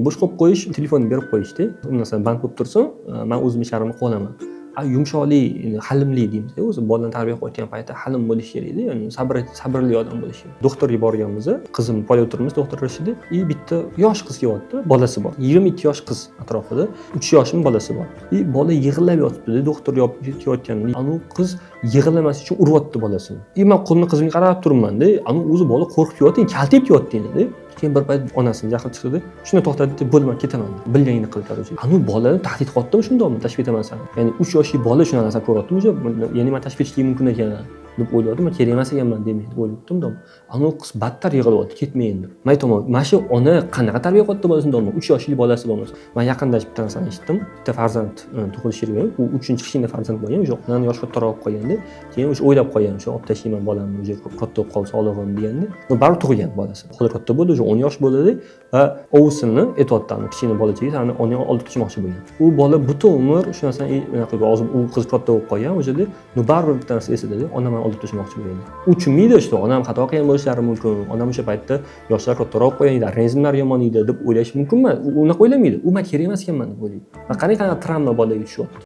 bo'sh qo'yib qo'yish, telefonni berib qo'yishda. Masalan, band bo'lib tursin, men o'zim ishlarimni qilib olaman. Yumshoqlik, halimli deymiz-da, o'zi bolani tarbiya qilayotgan paytda halim bo'lish kerak-da, ya'ni sabrli odam bo'lish kerak. Doktorga borganmiz, qizim poyda o'tirmiz, doktor Rashida, bitta yosh qiz kelyapti, bolasi bor. 22 yosh qiz atrofida, 3 yoshning bolasi bor. Bola yig'lab yotibdi, doktor kelayotganda, anu qiz yig'lamas uchun uryapti bolasini. Men qo'lni qizimga qarab turibman-da, anu o'zi bola qo'rqib yotdi, kaltib yotdi-da. Keyin bir payt onasini jahli chiqdi. Shuni to'xtatdi, bo'lma, ketaman. Bilganingni qil qaror. Anu bolani tahdid qilyaptimi shundaqmi, tashib etaman seni. Ya'ni 3 yoshli bola shuna narsa ko'ryaptimi, ya'ni men tashib etishim mumkin ekan deb o'yladim. Men kerak emas ekanman demaydi, o'yladim. Anu qiz battar yig'layapti, ketmay endi. Men aytaman, mana shu ona qanaqa tarbiya qilyapti bolasini degman. 3 yoshli bolasi bo'lmasa. Men yaqinlashib bitta narsani eshitdim. Bitta farzand tug'ilishi kerak. U 3-qishligida farzand bo'lgan, o'sha onani yoshi kattaroq bo'lib qolganda, keyin o'sha o'ylab qolgan, o'sha olib tashlayman bolamni, o'sha katta bo'lib qolsa sog'lig'im deganda, baribir tug'ilgan bolasi. Hozir katta bo'ldi, o'sha 10 yosh bo'ldi va ovsini aytayapti, kichkina bolachaga sani onang olib tutmoqchi bo'lgan. U bola butun umr shu narsani hozir u qiz katta bo'lib qolgan, o'shada baribir bitta narsa esladi, onam meni olib tutmoqchi bo'lgan. U tushunmaydi, что onam xato qilgan bo'lishlari mumkin. Onam o'sha paytda yoshlar kattaroq qo'ygan edi, organizmlar yomon edi deb o'ylash mumkinmi? U unaqa o'ylamaydi. U men kerak emas ekanman deb o'ylaydi. Va qanaqa travma bolaga tushyapti.